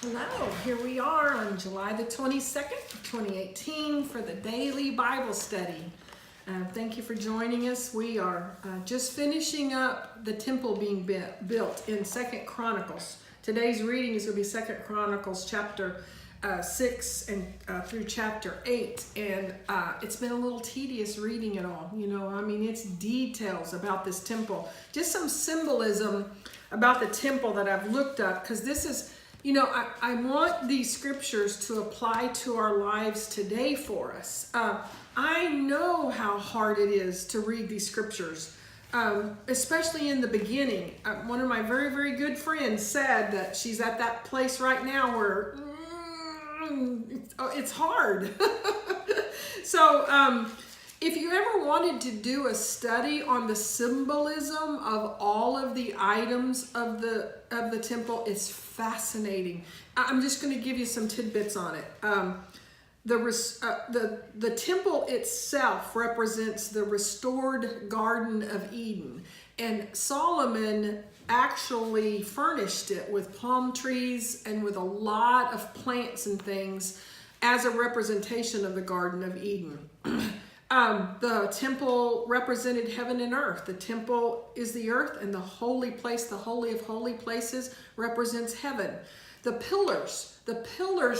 Hello, here we are on July the 22nd, 2018 for the daily Bible study. Thank you for joining us. We are just finishing up the temple being built in 2nd Chronicles. Today's reading is going to be 2nd Chronicles chapter 6 and through chapter 8. And it's been a little tedious reading it all. It's details about this temple. Just some symbolism about the temple that I've looked up, because this is, I want these scriptures to apply to our lives today for us. I know how hard it is to read these scriptures, especially in the beginning. One of my very, very good friends said that she's at that place right now where it's hard. So if you ever wanted to do a study on the symbolism of all of the items of the temple, it's fascinating. I'm just going to give you some tidbits on it. The temple itself represents the restored Garden of Eden, and Solomon actually furnished it with palm trees and with a lot of plants and things as a representation of the Garden of Eden. The temple represented heaven and earth. The temple is the earth, and the holy place, the holy of holy places, represents heaven. The pillars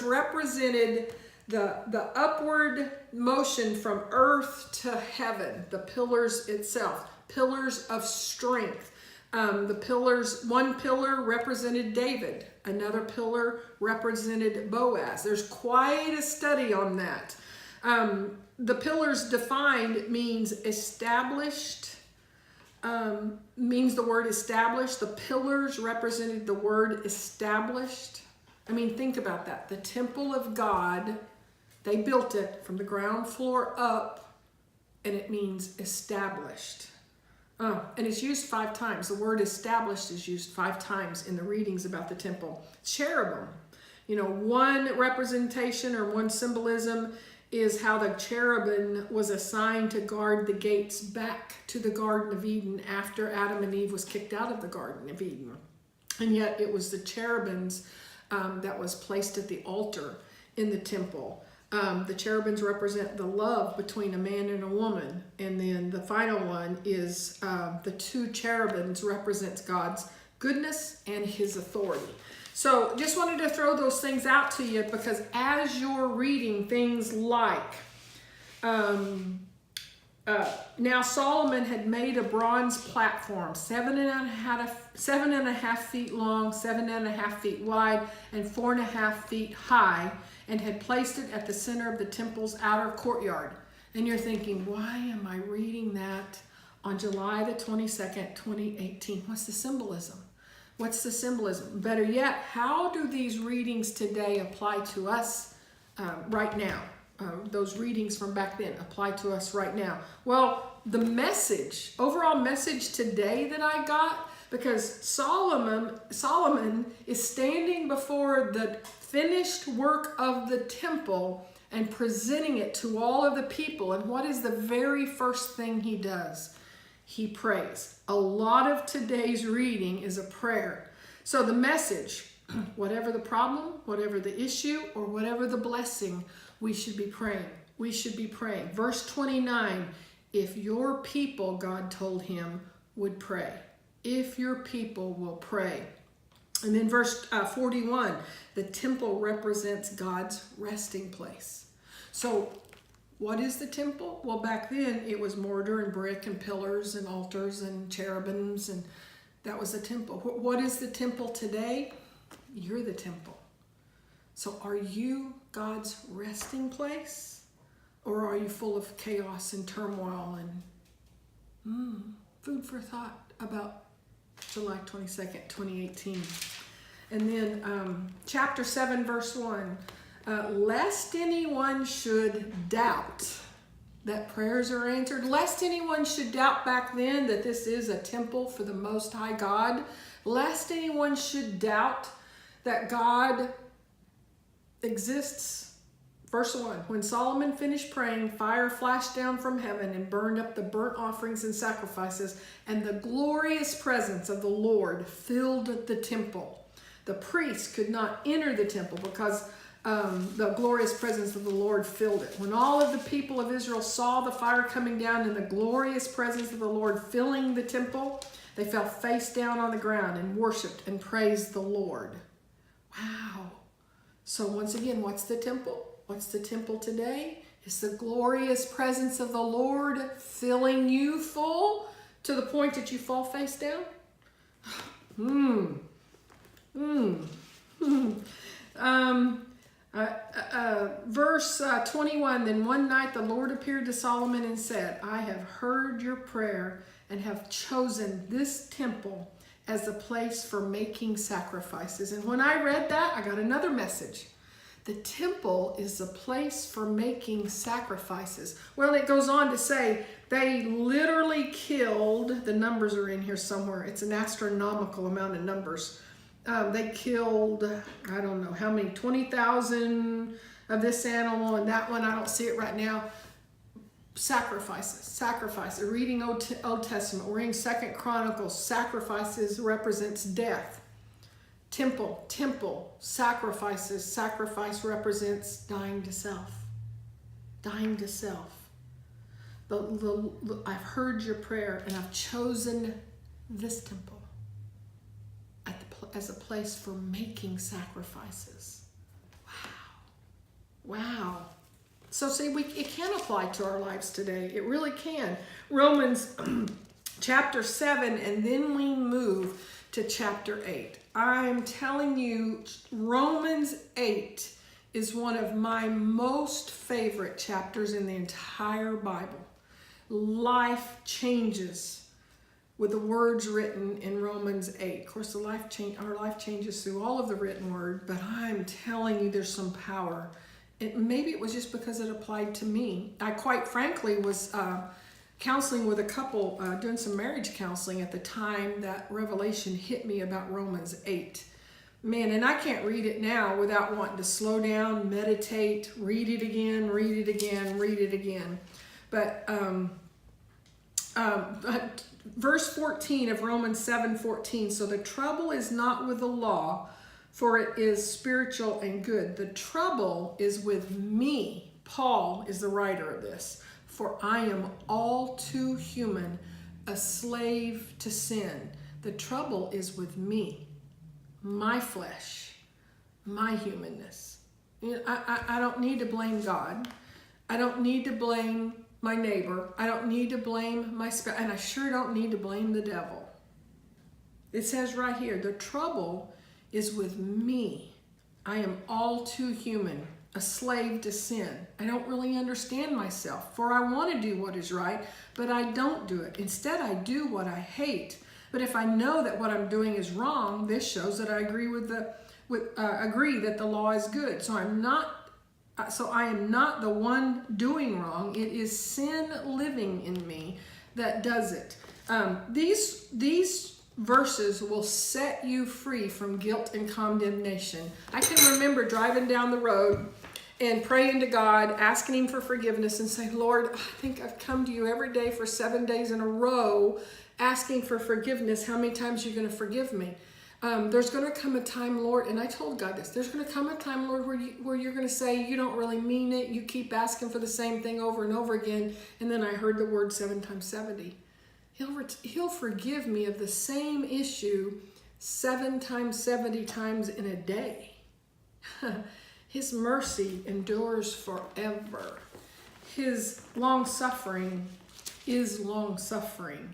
represented the upward motion from earth to heaven. The pillars itself, pillars of strength. One pillar represented David. Another pillar represented Boaz. There's quite a study on that. The pillars defined means established, means the word established. The pillars represented the word established. Think about that. The temple of God, they built it from the ground floor up, and it means established. And it's used 5 times. The word established is used 5 times in the readings about the temple. Cherubim, one representation or one symbolism is how the cherubim was assigned to guard the gates back to the Garden of Eden after Adam and Eve was kicked out of the Garden of Eden. And yet it was the cherubims that was placed at the altar in the temple. The cherubims represent the love between a man and a woman. And then the final one is the 2 cherubims represents God's goodness and his authority. So just wanted to throw those things out to you, because as you're reading things like, now Solomon had made a bronze platform, 7.5 feet long, 7.5 feet wide, and 4.5 feet high, and had placed it at the center of the temple's outer courtyard. And you're thinking, why am I reading that on July the 22nd, 2018? What's the symbolism? What's the symbolism? Better yet, how do these readings today apply to us right now? Those readings from back then apply to us right now. Well, the overall message today that I got, because Solomon is standing before the finished work of the temple and presenting it to all of the people. And what is the very first thing he does? He prays. A lot of today's reading is a prayer. So the message, whatever the problem, whatever the issue, or whatever the blessing, we should be praying. We should be praying. Verse 29, if your people, God told him, would pray. If your people will pray. And then verse 41, the temple represents God's resting place. So what is the temple? Well, back then it was mortar and brick and pillars and altars and cherubims, and that was the temple. What is the temple today? You're the temple. So are you God's resting place? Or are you full of chaos and turmoil? And food for thought about July 22nd, 2018. And then chapter 7, verse 1. Lest anyone should doubt that prayers are answered, lest anyone should doubt back then that this is a temple for the Most High God, lest anyone should doubt that God exists. Verse 1, when Solomon finished praying, fire flashed down from heaven and burned up the burnt offerings and sacrifices, and the glorious presence of the Lord filled the temple. the priests could not enter the temple because the glorious presence of the Lord filled it. When all of the people of Israel saw the fire coming down and the glorious presence of the Lord filling the temple, they fell face down on the ground and worshiped and praised the Lord. Wow. So once again, what's the temple? What's the temple today? It's the glorious presence of the Lord filling you full to the point that you fall face down. Verse 21, then one night the Lord appeared to Solomon and said, I have heard your prayer and have chosen this temple as a place for making sacrifices. And when I read that, I got another message. The temple is a place for making sacrifices. Well, it goes on to say they literally killed, the numbers are in here somewhere. It's an astronomical amount of numbers. They killed, I don't know how many, 20,000 of this animal and that one. I don't see it right now. Sacrifices. Reading Old Testament, we're reading 2 Chronicles. Sacrifices represents death. Temple, sacrifices. Sacrifice represents dying to self. Dying to self. I've heard your prayer and I've chosen this temple as a place for making sacrifices. Wow. So see, it can apply to our lives today. It really can. Romans chapter 7, and then we move to chapter 8. I'm telling you, Romans 8 is one of my most favorite chapters in the entire Bible. Life changes with the words written in Romans 8. Of course, our life changes through all of the written word, but I'm telling you, there's some power. Maybe it was just because it applied to me. I quite frankly was counseling with a couple, doing some marriage counseling at the time that revelation hit me about Romans 8. Man, and I can't read it now without wanting to slow down, meditate, read it again, read it again, read it again. But verse 14 of Romans 7:14, so the trouble is not with the law, for it is spiritual and good. The trouble is with me. Paul is the writer of this. For I am all too human, a slave to sin. The trouble is with me, my flesh, my humanness. I don't need to blame God. I don't need to blame my neighbor. I don't need to blame my spouse. And I sure don't need to blame the devil. It says right here, the trouble is with me. I am all too human, a slave to sin. I don't really understand myself, for I want to do what is right, but I don't do it. Instead, I do what I hate. But if I know that what I'm doing is wrong, this shows that I agree agree that the law is good. So I am not the one doing wrong. It is sin living in me that does it. These verses will set you free from guilt and condemnation. I can remember driving down the road and praying to God, asking Him for forgiveness and saying, Lord, I think I've come to you every day for 7 days in a row asking for forgiveness. How many times are you going to forgive me? There's going to come a time, Lord, and I told God this, there's going to come a time, Lord, where you're going to say you don't really mean it. You keep asking for the same thing over and over again. And then I heard the word 7 times 70. He'll forgive me of the same issue 7 times, 70 times in a day. His mercy endures forever. His long suffering is long suffering.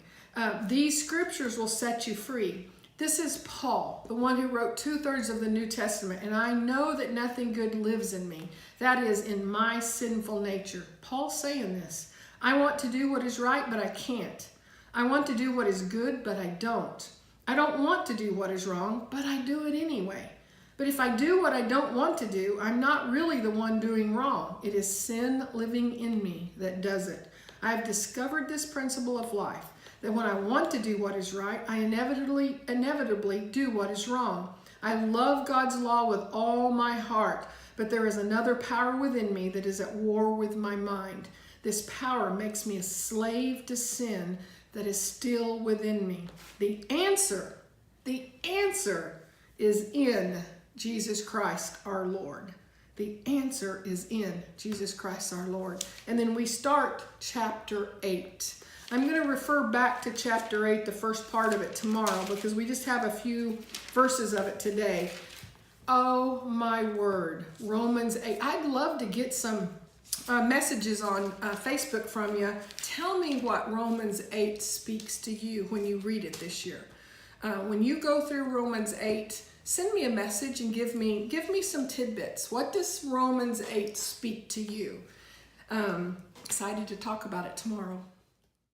These scriptures will set you free. This is Paul, the one who wrote 2/3 of the New Testament, and I know that nothing good lives in me. That is, in my sinful nature. Paul's saying this. I want to do what is right, but I can't. I want to do what is good, but I don't. I don't want to do what is wrong, but I do it anyway. But if I do what I don't want to do, I'm not really the one doing wrong. It is sin living in me that does it. I have discovered this principle of life, that when I want to do what is right, I inevitably do what is wrong. I love God's law with all my heart, but there is another power within me that is at war with my mind. This power makes me a slave to sin that is still within me. The answer is in Jesus Christ our Lord. The answer is in Jesus Christ our Lord. And then we start chapter 8. I'm going to refer back to chapter 8, the first part of it, tomorrow, because we just have a few verses of it today. Oh my word, Romans 8. I'd love to get some messages on Facebook from you. Tell me what Romans 8 speaks to you when you read it this year. When you go through Romans 8, send me a message and give me some tidbits. What does Romans 8 speak to you? Excited to talk about it tomorrow.